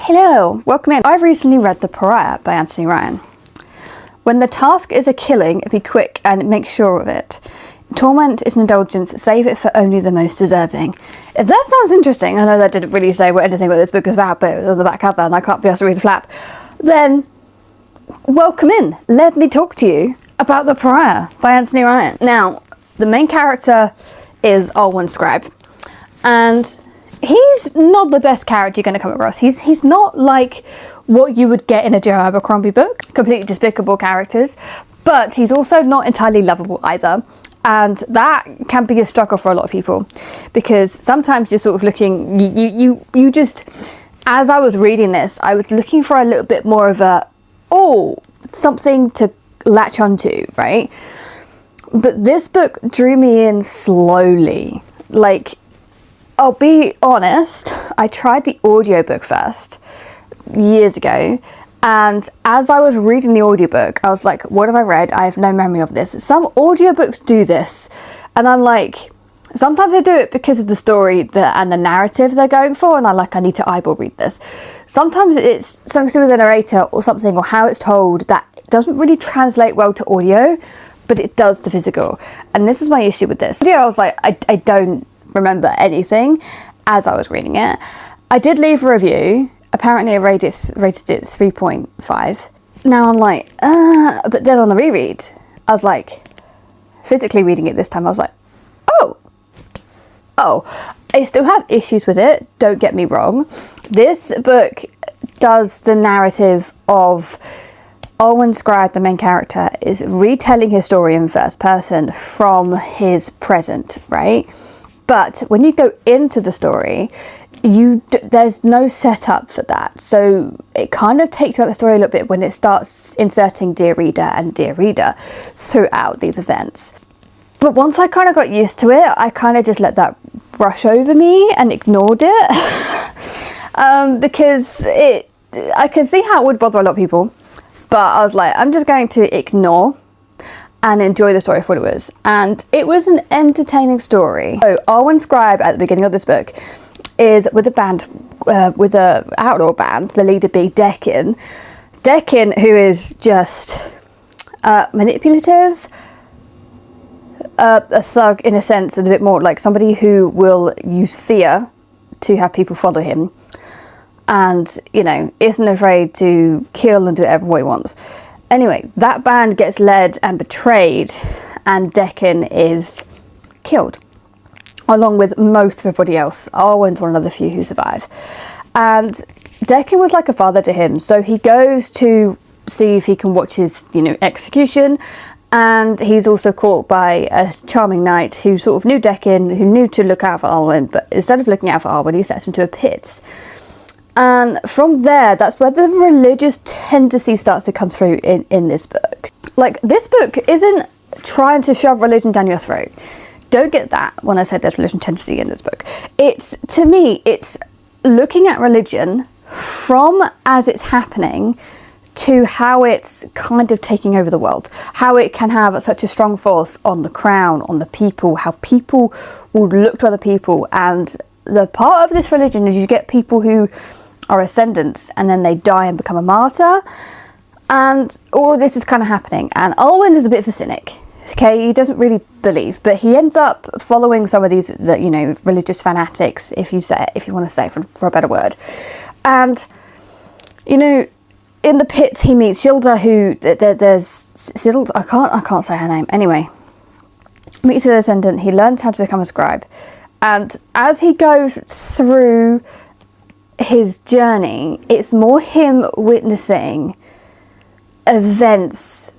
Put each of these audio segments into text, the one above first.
Hello, welcome in. I've recently read The Pariah by Antony Ryan. When the task is a killing, be quick and make sure of it. Torment is an indulgence, save it for only the most deserving. If that sounds interesting, I know that didn't really say anything what this book is about, but it was on the back cover and I can't be asked to read the flap, then welcome in. Let me talk to you about The Pariah by Antony Ryan. Now, the main character is Alwyn Scribe, and he's not the best character you're going to come across. He's not like what you would get in a Joe Abercrombie book, completely despicable characters, but he's also not entirely lovable either. And that can be a struggle for a lot of people, because sometimes you're sort of looking, you just, as I was reading this, I was looking for a little bit more of something to latch onto, right? But this book drew me in slowly. Like, I'll be honest, I tried the audiobook first years ago, and as I was reading the audiobook, I was like, what have I read? I have no memory of this. Some audiobooks do this, and I'm like, sometimes I do it because of the story and the narrative they're going for, and I need to eyeball read this. Sometimes it's something to do with the narrator or something, or how it's told, that doesn't really translate well to audio, but it does to physical. And this is my issue with this. I was like, I don't remember anything as I was reading it. I did leave a review. Apparently I rated it 3.5. Now I'm like, but then on the reread, I was like, physically reading it this time, I was like, oh, I still have issues with it, don't get me wrong. This book does the narrative of Alwyn Scribe, the main character, is retelling his story in first person from his present, right? But when you go into the story, there's no setup for that. So it kind of takes you out the story a little bit when it starts inserting Dear Reader and Dear Reader throughout these events. But once I kind of got used to it, I kind of just let that brush over me and ignored it. Because I can see how it would bother a lot of people. But I was like, I'm just going to ignore and enjoy the story for what it was. And it was an entertaining story. So Alwyn Scribe, at the beginning of this book, is with a band, with an outlaw band, the leader being Deccan. Deccan, who is just manipulative, a thug in a sense, and a bit more like somebody who will use fear to have people follow him. And, isn't afraid to kill and do whatever he wants. Anyway, that band gets led and betrayed, and Deccan is killed, along with most of everybody else. Alwyn's one of the few who survive. And Deccan was like a father to him, so he goes to see if he can watch his, execution, and he's also caught by a charming knight who sort of knew Deccan, who knew to look out for Alwyn, but instead of looking out for Alwyn, he sets him to a pit. And from there, that's where the religious tendency starts to come through in this book. Like, this book isn't trying to shove religion down your throat. Don't get that when I say there's religion tendency in this book. To me, it's looking at religion from as it's happening to how it's kind of taking over the world. How it can have such a strong force on the crown, on the people, how people will look to other people. And the part of this religion is you get people who are ascendants and then they die and become a martyr, and all of this is kind of happening. And Alwyn is a bit of a cynic. Okay, he doesn't really believe, but he ends up following some of these, religious fanatics, if you want to say for a better word. And in the pits he meets Shilda, who there's Siddle. I can't say her name. Anyway, meets the ascendant. He learns how to become a scribe. And as he goes through his journey, it's more him witnessing events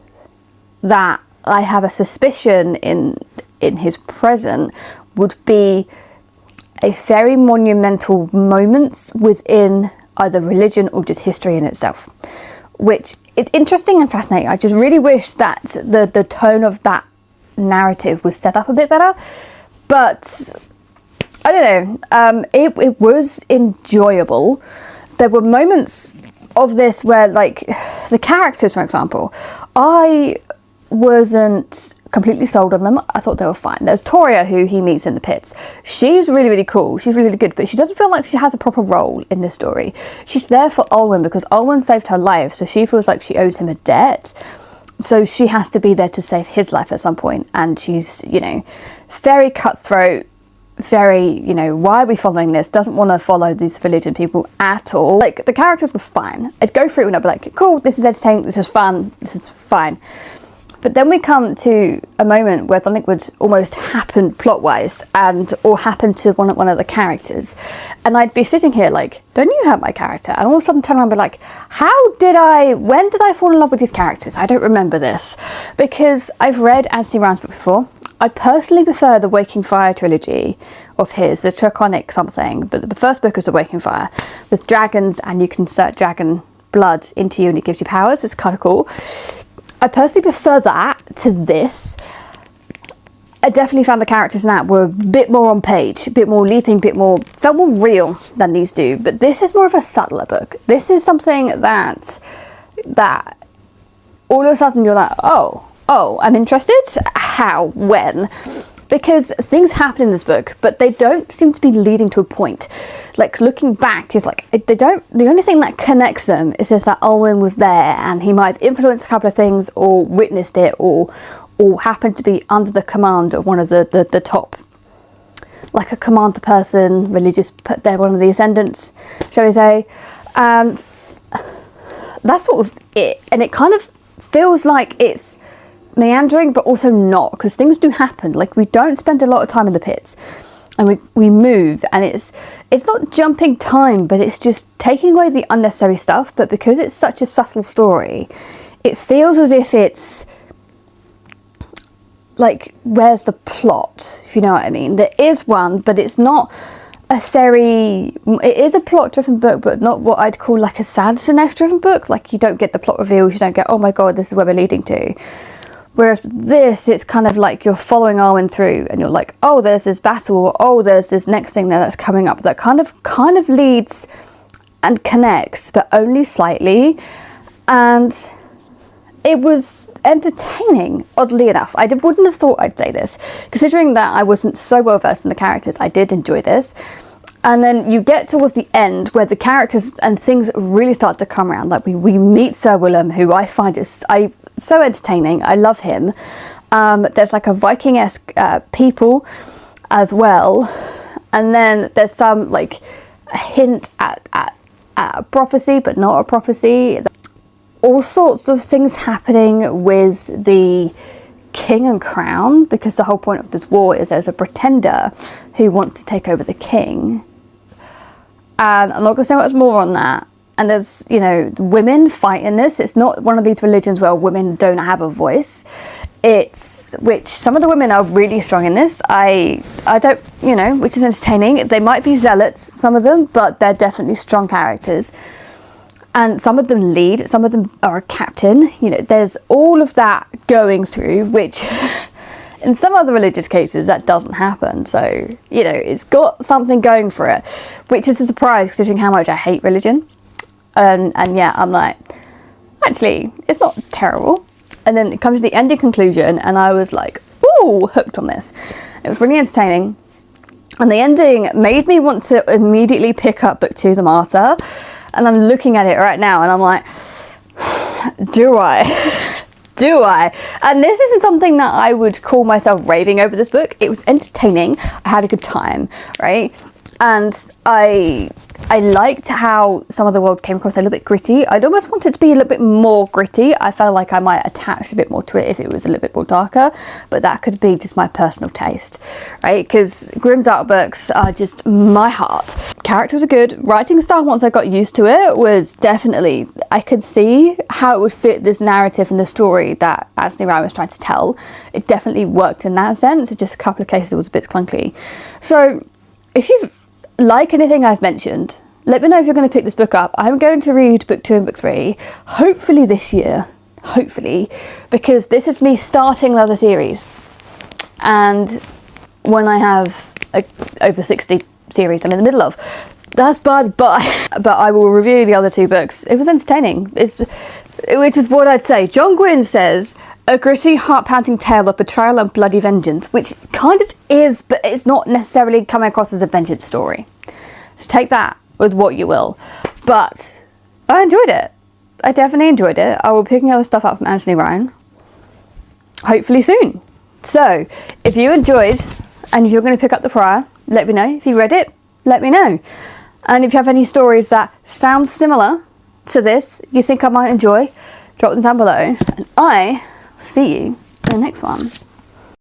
that I have a suspicion in his present would be a very monumental moments within either religion or just history in itself, which it's interesting and fascinating. I just really wish that the tone of that narrative was set up a bit better, but I don't know, it was enjoyable. There were moments of this where, like, the characters, for example, I wasn't completely sold on them. I thought they were fine. There's Toria, who he meets in the pits. She's really, really cool. She's really, really good, but she doesn't feel like she has a proper role in this story. She's there for Olwen because Olwen saved her life, so she feels like she owes him a debt. So she has to be there to save his life at some point. And she's, you know, very cutthroat, very, you know, why are we following this? Doesn't want to follow these religion people at all. Like, the characters were fine. I'd go through it and I'd be like, cool, this is entertaining, this is fun, this is fine. But then we come to a moment where something would almost happen plot-wise or happen to one of the characters. And I'd be sitting here like, don't you hurt my character? And all of a sudden turn around and be like, when did I fall in love with these characters? I don't remember this. Because I've read Antony Ryan's books before. I personally prefer the Waking Fire trilogy of his, the Draconic something, but the first book is the Waking Fire, with dragons, and you can insert dragon blood into you and it gives you powers. It's kind of cool. I personally prefer that to this. I definitely found the characters in that were a bit more on page, a bit more leaping, felt more real than these do, but this is more of a subtler book. This is something that all of a sudden you're like, oh, I'm interested? How? When? Because things happen in this book, but they don't seem to be leading to a point. Like, looking back is like, the only thing that connects them is just that Olwen was there and he might have influenced a couple of things or witnessed it or happened to be under the command of one of the top, like a commander person, religious, they're one of the ascendants, shall we say. And that's sort of it. And it kind of feels like it's meandering, but also not, because things do happen. Like, we don't spend a lot of time in the pits, and we move, and it's not jumping time, but it's just taking away the unnecessary stuff. But because it's such a subtle story, it feels as if it's like, where's the plot, if you know what I mean? There is one, but it's not it is a plot driven book, but not what I'd call like a Sanderson-esque driven book. Like, you don't get the plot reveals, you don't get, oh my god, this is where we're leading to. Whereas this, it's kind of like you're following Arwen through and you're like, oh, there's this battle, or oh, there's this next thing there that's coming up that kind of leads and connects, but only slightly. And it was entertaining, oddly enough. I wouldn't have thought I'd say this. Considering that I wasn't so well versed in the characters, I did enjoy this. And then you get towards the end where the characters and things really start to come around. Like, we meet Sir Willem, who I find so entertaining. I love him. There's like a Viking-esque people as well. And then there's some like a hint at a prophecy, but not a prophecy. All sorts of things happening with the king and crown, because the whole point of this war is there's a pretender who wants to take over the king. And I'm not going to say much more on that. And there's, you know, which it's not one of these religions where women don't have a voice. Which some of the women are really strong in this. I don't, you know, which is entertaining. They might be zealots, some of them, but they're definitely strong characters. And some of them lead, some of them are a captain. You know, there's all of that going through, which in some other religious cases that doesn't happen. So, you know, it's got something going for it, which is a surprise considering how much I hate religion. And yeah, I'm like, actually, it's not terrible. And then it comes to the ending conclusion, and I was like, ooh, hooked on this. It was really entertaining. And the ending made me want to immediately pick up book 2, The Martyr. And I'm looking at it right now, and I'm like, do I? Do I? And this isn't something that I would call myself raving over this book. It was entertaining. I had a good time, right? And I liked how some of the world came across a little bit gritty. I'd almost want it to be a little bit more gritty. I felt like I might attach a bit more to it if it was a little bit more darker, but that could be just my personal taste, right? Because grim dark books are just my heart. Characters are good. Writing style, once I got used to it, was definitely, I could see how it would fit this narrative and the story that Antony Ryan was trying to tell. It definitely worked in that sense. It's just a couple of cases it was a bit clunky. So if you like anything I've mentioned, let me know if you're going to pick this book up. I'm going to read book 2 and book 3, hopefully this year, because this is me starting another series. And when I have over 60 series I'm in the middle of, that's by the by. But I will review the other 2 books. It was entertaining, which is what I'd say. John Gwynne says a gritty, heart-pounding tale of betrayal and bloody vengeance, which kind of is, but it's not necessarily coming across as a vengeance story. So take that with what you will. But I enjoyed it. I definitely enjoyed it. I will be picking other stuff up from Antony Ryan, hopefully soon. So, if you enjoyed, and if you're going to pick up the Pariah, let me know. If you read it, let me know. And if you have any stories that sound similar to this, you think I might enjoy, drop them down below. And I see you in the next one.